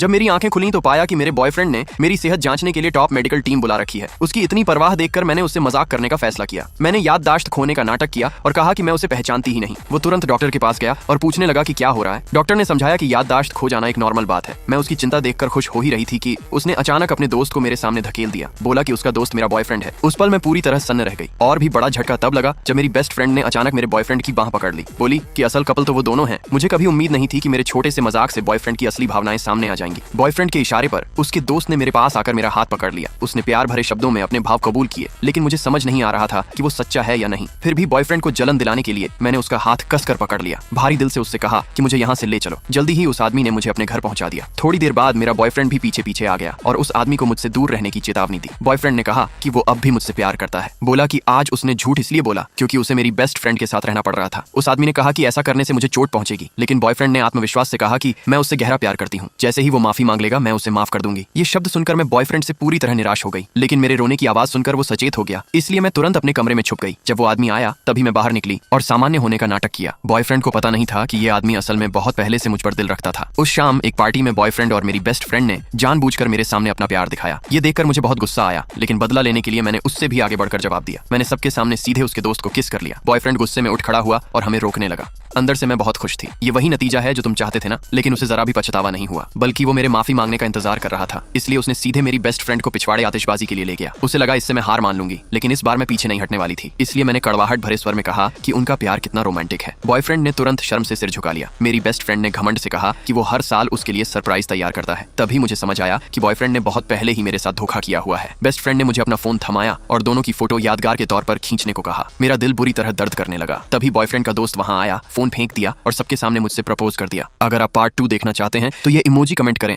जब मेरी आंखें खुली तो पाया कि मेरे बॉयफ्रेंड ने मेरी सेहत जांचने के लिए टॉप मेडिकल टीम बुला रखी है। उसकी इतनी परवाह देखकर मैंने उससे मजाक करने का फैसला किया। मैंने याददाश्त खोने का नाटक किया और कहा कि मैं उसे पहचानती ही नहीं। वो तुरंत डॉक्टर के पास गया और पूछने लगा कि क्या हो रहा है। डॉक्टर ने समझाया कि याददाश्त खो जाना एक नॉर्मल बात है। मैं उसकी चिंता देखकर खुश हो ही रही थी कि उसने अचानक अपने दोस्त को मेरे सामने धकेल दिया। बोला कि उसका दोस्त मेरा बॉयफ्रेंड है। उस पल मैं पूरी तरह सन्न रह गई। और भी बड़ा झटका तब लगा जब मेरी बेस्ट फ्रेंड ने अचानक मेरे बॉयफ्रेंड की बाह पकड़ ली। बोली कि असल कपल तो वो दोनों हैं। मुझे कभी उम्मीद नहीं थी कि मेरे छोटे से मजाक से बॉयफ्रेंड की असली भावनाएं सामने आ जाएंगी। बॉयफ्रेंड के इशारे पर उसके दोस्त ने मेरे पास आकर मेरा हाथ पकड़ लिया। उसने प्यार भरे शब्दों में अपने भाव कबूल किए, लेकिन मुझे समझ नहीं आ रहा था कि वो सच्चा है या नहीं। फिर भी बॉयफ्रेंड को जलन दिलाने के लिए मैंने उसका हाथ कसकर पकड़ लिया। भारी दिल से उससे कहा कि मुझे यहाँ से ले चलो। जल्दी ही उस आदमी ने मुझे अपने घर पहुंचा दिया। थोड़ी देर बाद मेरा बॉयफ्रेंड भी पीछे पीछे आ गया और उस आदमी को मुझसे दूर रहने की चेतावनी दी। बॉयफ्रेंड ने कहा कि वो अब भी मुझसे प्यार करता है। बोला कि आज उसने झूठ इसलिए बोला क्योंकि उसे मेरी बेस्ट फ्रेंड के साथ रहना पड़ रहा था। उस आदमी ने कहा कि ऐसा करने से मुझे चोट पहुंचेगी, लेकिन बॉयफ्रेंड ने आत्मविश्वास से कहा कि मैं उससे गहरा प्यार करती हूँ। जैसे ही वो माफी मांग लेगा मैं उसे माफ कर दूंगी। ये शब्द सुनकर मैं बॉयफ्रेंड से पूरी तरह निराश हो गई, लेकिन मेरे रोने की आवाज सुनकर वो सचेत हो गया। इसलिए मैं तुरंत अपने कमरे में छुप गई। जब वो आदमी आया तभी मैं बाहर निकली और सामान्य होने का नाटक किया। बॉयफ्रेंड को पता नहीं था कि ये आदमी असल में बहुत पहले से मुझ पर दिल रखता था। उस शाम एक पार्टी में बॉयफ्रेंड और मेरी बेस्ट फ्रेंड ने जानबूझकर मेरे सामने अपना प्यार दिखाया। ये देखकर मुझे बहुत गुस्सा आया, लेकिन बदला लेने के लिए मैंने उससे भी आगे बढ़कर जवाब दिया। मैंने सबके सामने सीधे उसके दोस्त को किस कर लिया। बॉयफ्रेंड गुस्से में उठ खड़ा हुआ और हमें रोकने लगा। अंदर से मैं बहुत खुश थी। ये वही नतीजा है जो तुम चाहते थे ना। लेकिन उसे जरा भी पछतावा नहीं हुआ, बल्कि वो मेरे माफी मांगने का इंतजार कर रहा था। इसलिए उसने सीधे मेरी बेस्ट फ्रेंड को पिछवाड़े आतिशबाजी के लिए ले गया। उसे लगा इससे मैं हार मान लूंगी, लेकिन इस बार मैं पीछे नहीं हटने वाली थी। इसलिए मैंने कड़वाहट भरे स्वर में कहा कि उनका प्यार कितना रोमांटिक है। बॉयफ्रेंड ने तुरंत शर्म से सिर झुका लिया। मेरी बेस्ट फ्रेंड ने घमंड से कहा कि वो हर साल उसके लिए सरप्राइज तैयार करता है। तभी मुझे समझ आया कि बॉयफ्रेंड ने बहुत पहले ही मेरे साथ धोखा किया हुआ है। बेस्ट फ्रेंड ने मुझे अपना फोन थमाया और दोनों की फोटो यादगार के तौर पर खींचने को कहा। मेरा दिल बुरी तरह दर्द करने लगा। तभी बॉयफ्रेंड का दोस्त वहां आया, फोन फेंक दिया और सबके सामने मुझसे प्रपोज कर दिया। अगर आप पार्ट 2 देखना चाहते हैं तो ये इमोजी कमेंट करें।